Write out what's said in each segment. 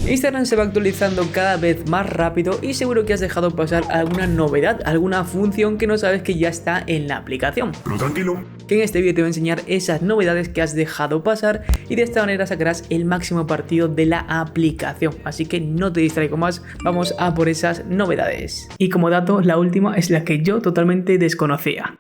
Instagram se va actualizando cada vez más rápido y seguro que has dejado pasar alguna novedad, alguna función que no sabes que ya está en la aplicación. Pero tranquilo, Que en este vídeo te voy a enseñar esas novedades que has dejado pasar y de esta manera sacarás el máximo partido de la aplicación. Así que no te distraigo más, vamos a por esas novedades. Y como dato, la última es la que yo totalmente desconocía.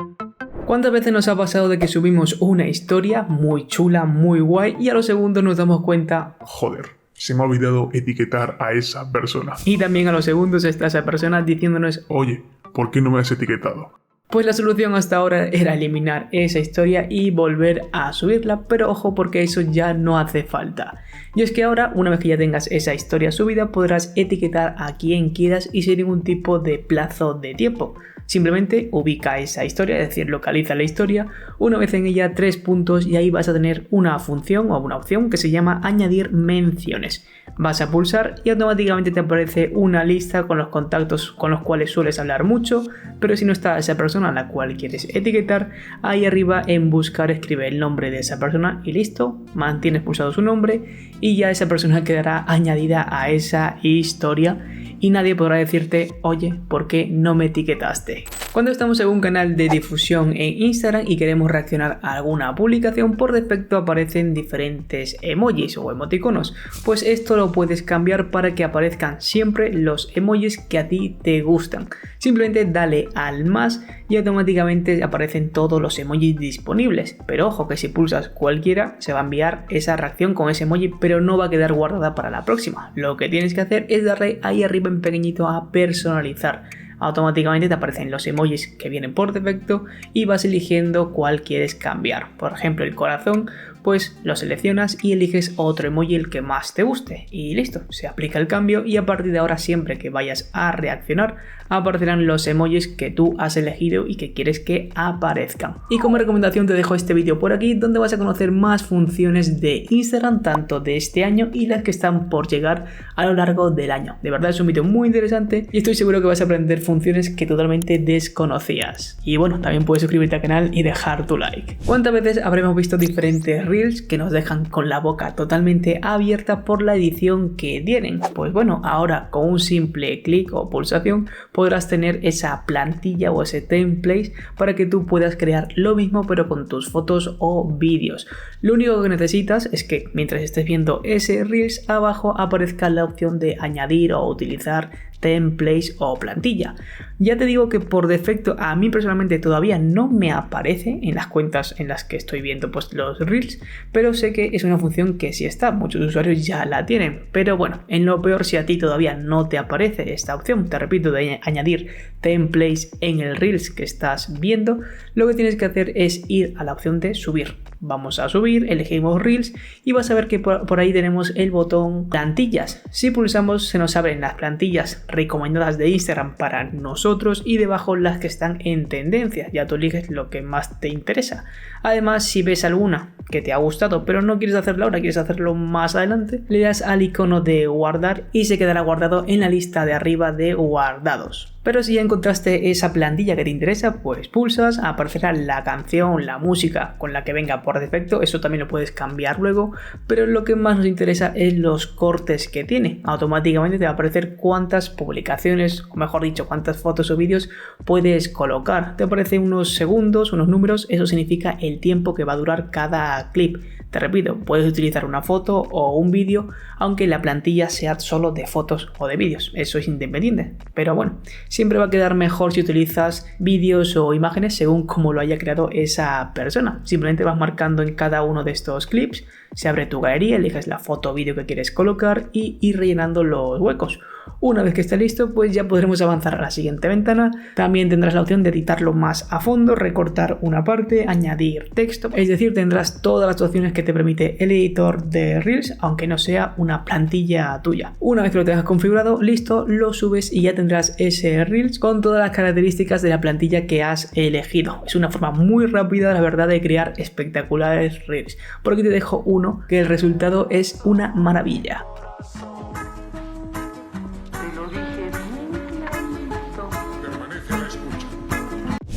¿Cuántas veces nos ha pasado de que subimos una historia muy chula, muy guay y a los segundos nos damos cuenta, joder, se me ha olvidado etiquetar a esa persona. y también a los segundos está esa persona diciéndonos, Oye, ¿por qué no me has etiquetado? pues la solución hasta ahora era eliminar esa historia y volver a subirla, pero ojo porque eso ya no hace falta. Y es que ahora, una vez que ya tengas esa historia subida, podrás etiquetar a quien quieras y sin ningún tipo de plazo de tiempo. Simplemente ubica esa historia, es decir, localiza la historia, una vez en ella 3 puntos y ahí vas a tener una función o una opción que se llama añadir menciones. Vas a pulsar y automáticamente te aparece una lista con los contactos con los cuales sueles hablar mucho, pero si no está esa persona a la cual quieres etiquetar, ahí arriba en buscar escribe el nombre de esa persona y listo, mantienes pulsado su nombre y ya esa persona quedará añadida a esa historia y nadie podrá decirte, oye, ¿por qué no me etiquetaste? Cuando estamos en un canal de difusión en Instagram y queremos reaccionar a alguna publicación, por defecto aparecen diferentes emojis o emoticonos. Pues esto lo puedes cambiar para que aparezcan siempre los emojis que a ti te gustan. Simplemente dale al más y automáticamente aparecen todos los emojis disponibles. Pero ojo que si pulsas cualquiera se va a enviar esa reacción con ese emoji, pero no va a quedar guardada para la próxima. Lo que tienes que hacer es darle ahí arriba en pequeñito a personalizar. Automáticamente te aparecen los emojis que vienen por defecto y vas eligiendo cuál quieres cambiar. Por ejemplo, el corazón, pues lo seleccionas y eliges otro emoji el que más te guste y listo, se aplica el cambio y a partir de ahora siempre que vayas a reaccionar aparecerán los emojis que tú has elegido y que quieres que aparezcan. Y como recomendación te dejo este vídeo por aquí donde vas a conocer más funciones de Instagram tanto de este año y las que están por llegar a lo largo del año. De verdad es un vídeo muy interesante y estoy seguro que vas a aprender funciones que totalmente desconocías. Y bueno, también puedes suscribirte al canal y dejar tu like. ¿Cuántas veces habremos visto diferentes Reels que nos dejan con la boca totalmente abierta por la edición que tienen? Pues bueno, ahora con un simple clic o pulsación podrás tener esa plantilla o ese template para que tú puedas crear lo mismo pero con tus fotos o vídeos. Lo único que necesitas es que mientras estés viendo ese Reels abajo aparezca la opción de añadir o utilizar templates o plantilla. Ya te digo que por defecto a mí personalmente todavía no me aparece en las cuentas en las que estoy viendo pues los Reels, pero sé que es una función que sí está, muchos usuarios ya la tienen, pero bueno, en lo peor si a ti todavía no te aparece esta opción, te repito, de añadir templates en el Reels que estás viendo, lo que tienes que hacer es ir a la opción de subir. Vamos a subir, elegimos Reels y vas a ver que por ahí tenemos el botón plantillas. Si pulsamos se nos abren las plantillas recomendadas de Instagram para nosotros y debajo las que están en tendencia. Ya tú eliges lo que más te interesa. Además, si ves alguna que te ha gustado pero no quieres hacerlo ahora, quieres hacerlo más adelante, le das al icono de guardar y se quedará guardado en la lista de arriba de guardados. Pero si ya encontraste esa plantilla que te interesa, pues pulsas, aparecerá la canción, la música con la que venga por defecto, eso también lo puedes cambiar luego, pero lo que más nos interesa es los cortes que tiene. Automáticamente te va a aparecer cuántas publicaciones, o mejor dicho, cuántas fotos o vídeos puedes colocar. Te aparece unos segundos, unos números, eso significa el tiempo que va a durar cada clip. Te repito, puedes utilizar una foto o un vídeo, aunque la plantilla sea solo de fotos o de vídeos, eso es independiente. Pero bueno, siempre va a quedar mejor si utilizas vídeos o imágenes según cómo lo haya creado esa persona. Simplemente vas marcando en cada uno de estos clips, se abre tu galería, eliges la foto o vídeo que quieres colocar y ir rellenando los huecos. Una vez que esté listo, pues ya podremos avanzar a la siguiente ventana. También tendrás la opción de editarlo más a fondo, recortar una parte, añadir texto. Es decir, tendrás todas las opciones que te permite el editor de Reels, aunque no sea una plantilla tuya. Una vez que lo tengas configurado, listo, lo subes y ya tendrás ese Reels con todas las características de la plantilla que has elegido. Es una forma muy rápida, la verdad, de crear espectaculares Reels. Por aquí te dejo uno que el resultado es una maravilla.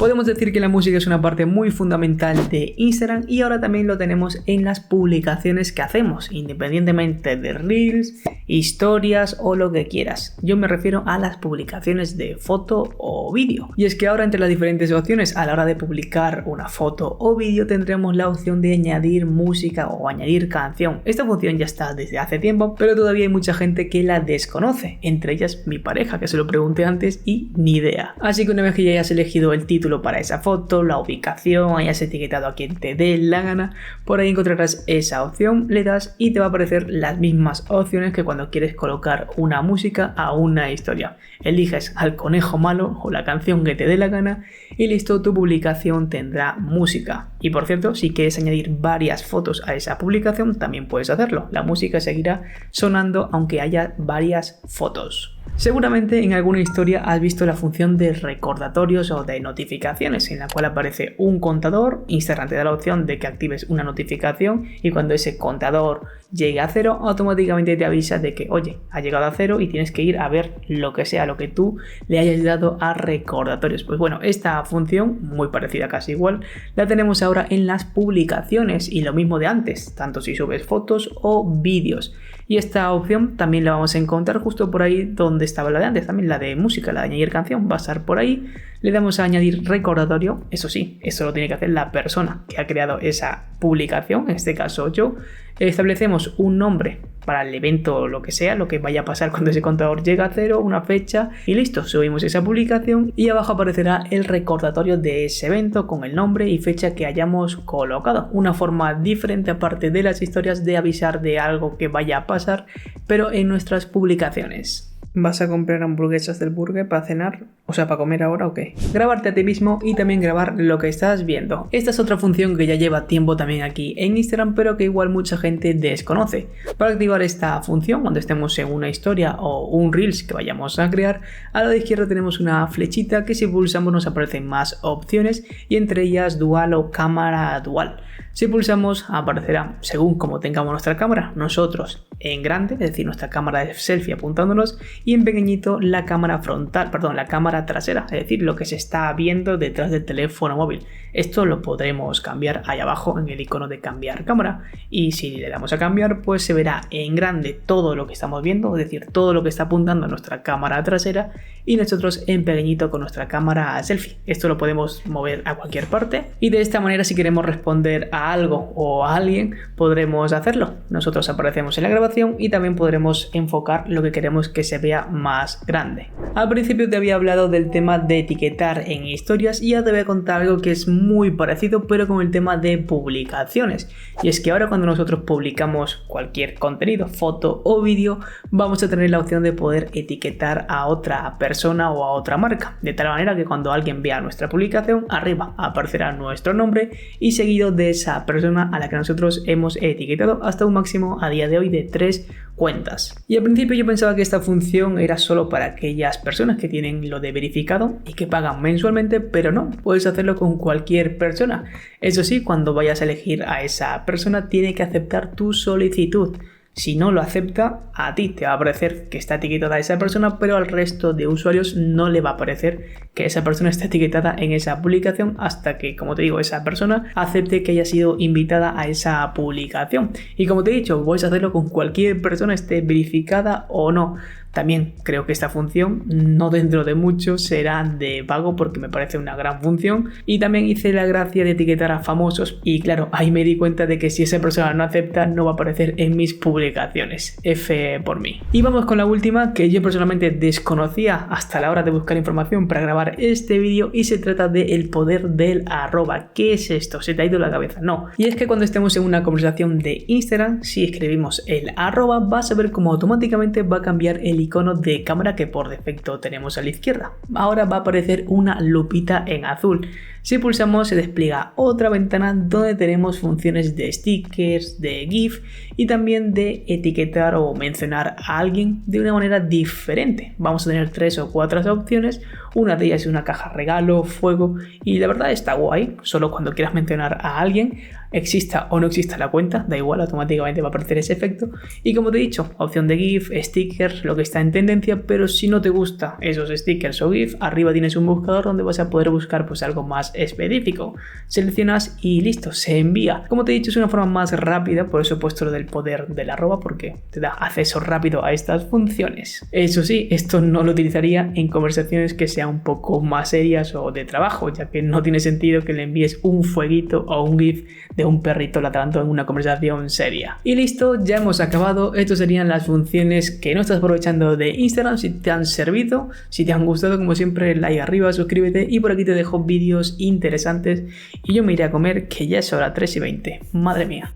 Podemos decir que la música es una parte muy fundamental de Instagram y ahora también lo tenemos en las publicaciones que hacemos, independientemente de Reels, historias o lo que quieras. Yo me refiero a las publicaciones de foto o vídeo. Y es que ahora entre las diferentes opciones a la hora de publicar una foto o vídeo tendremos la opción de añadir música o añadir canción. Esta función ya está desde hace tiempo, pero todavía hay mucha gente que la desconoce, entre ellas mi pareja, que se lo pregunté antes y ni idea. Así que una vez que ya hayas elegido el título para esa foto, la ubicación, hayas etiquetado a quien te dé la gana, por ahí encontrarás esa opción, le das y te va a aparecer las mismas opciones que cuando quieres colocar una música a una historia. Eliges al conejo malo o la canción que te dé la gana y listo, tu publicación tendrá música. Y por cierto, si quieres añadir varias fotos a esa publicación, también puedes hacerlo. La música seguirá sonando aunque haya varias fotos. Seguramente en alguna historia has visto la función de recordatorios o de notificaciones en la cual aparece un contador. Instagram te da la opción de que actives una notificación y cuando ese contador llegue a 0 automáticamente te avisa de que oye, ha llegado a 0 y tienes que ir a ver lo que sea, lo que tú le hayas dado a recordatorios. Pues bueno, esta función muy parecida, casi igual, la tenemos ahora en las publicaciones y lo mismo de antes, tanto si subes fotos o vídeos. Y esta opción también la vamos a encontrar justo por ahí donde estaba la de antes, también la de música, la de añadir canción, va a estar por ahí. Le damos a añadir recordatorio, eso sí, eso lo tiene que hacer la persona que ha creado esa publicación, en este caso yo. Establecemos un nombre para el evento o lo que sea, lo que vaya a pasar cuando ese contador llega a 0, una fecha y listo, subimos esa publicación y abajo aparecerá el recordatorio de ese evento con el nombre y fecha que hayamos colocado. Una forma diferente aparte de las historias de avisar de algo que vaya a pasar, pero en nuestras publicaciones. ¿Vas a comprar hamburguesas del Burger para cenar? O sea, ¿para comer ahora o qué? Grabarte a ti mismo y también grabar lo que estás viendo. Esta es otra función que ya lleva tiempo también aquí en Instagram, pero que igual mucha gente desconoce. Para activar esta función, cuando estemos en una historia o un Reels que vayamos a crear, a la izquierda tenemos una flechita que si pulsamos nos aparecen más opciones y entre ellas dual o cámara dual. Si pulsamos aparecerá, según como tengamos nuestra cámara, nosotros en grande, es decir, nuestra cámara de selfie apuntándonos, y en pequeñito la cámara frontal, perdón, la cámara trasera, es decir, lo que se está viendo detrás del teléfono móvil. Esto lo podremos cambiar ahí abajo en el icono de cambiar cámara y si le damos a cambiar pues se verá en grande todo lo que estamos viendo, es decir, todo lo que está apuntando a nuestra cámara trasera y nosotros en pequeñito con nuestra cámara selfie. Esto lo podemos mover a cualquier parte y de esta manera si queremos responder a algo o a alguien podremos hacerlo. Nosotros aparecemos en la grabación y también podremos enfocar lo que queremos que se vea más grande. Al principio te había hablado del tema de etiquetar en historias y ya te voy a contar algo que es muy parecido pero con el tema de publicaciones. Y es que ahora cuando nosotros publicamos cualquier contenido, foto o vídeo, vamos a tener la opción de poder etiquetar a otra persona o a otra marca. De tal manera que cuando alguien vea nuestra publicación, arriba aparecerá nuestro nombre y seguido de esa persona a la que nosotros hemos etiquetado hasta un máximo a día de hoy de 3 cuentas. Y al principio yo pensaba que esta función era solo para aquellas personas que tienen lo de verificado y que pagan mensualmente, pero no, puedes hacerlo con cualquier persona. Eso sí, cuando vayas a elegir a esa persona tiene que aceptar tu solicitud. Si no lo acepta, a ti te va a aparecer que está etiquetada esa persona, pero al resto de usuarios no le va a aparecer que esa persona está etiquetada en esa publicación hasta que, como te digo, esa persona acepte que haya sido invitada a esa publicación. Y como te he dicho, puedes hacerlo con cualquier persona, esté verificada o no. También creo que esta función, no dentro de mucho, será de pago porque me parece una gran función. Y también hice la gracia de etiquetar a famosos y claro, ahí me di cuenta de que si esa persona no acepta no va a aparecer en mis publicaciones. F por mí. Y vamos con la última que yo personalmente desconocía hasta la hora de buscar información para grabar este vídeo y se trata del poder del arroba. ¿Qué es esto? ¿Se te ha ido la cabeza? No. Y es que cuando estemos en una conversación de Instagram, si escribimos el arroba vas a ver cómo automáticamente va a cambiar el icono de cámara que por defecto tenemos a la izquierda. Ahora va a aparecer una lupita en azul. Si pulsamos se despliega otra ventana donde tenemos funciones de stickers, de GIF y también de etiquetar o mencionar a alguien de una manera diferente. Vamos a tener 3 o 4 opciones, una de ellas es una caja regalo, fuego y la verdad está guay, solo cuando quieras mencionar a alguien, exista o no exista la cuenta, da igual, automáticamente va a aparecer ese efecto. Y como te he dicho, opción de GIF, stickers, lo que está en tendencia, pero si no te gusta esos stickers o GIF, arriba tienes un buscador donde vas a poder buscar pues algo más específico. Seleccionas y listo, se envía. Como te he dicho, es una forma más rápida, por eso he puesto lo del poder del arroba, porque te da acceso rápido a estas funciones. Eso sí, esto no lo utilizaría en conversaciones que sean un poco más serias o de trabajo, ya que no tiene sentido que le envíes un fueguito o un GIF de un perrito ladrando en una conversación seria. Y listo, ya hemos acabado. Estas serían las funciones que no estás aprovechando de Instagram. Si te han servido, si te han gustado, como siempre, like arriba, suscríbete y por aquí te dejo vídeos interesantes y yo me iré a comer, que ya es hora 3:20. Madre mía.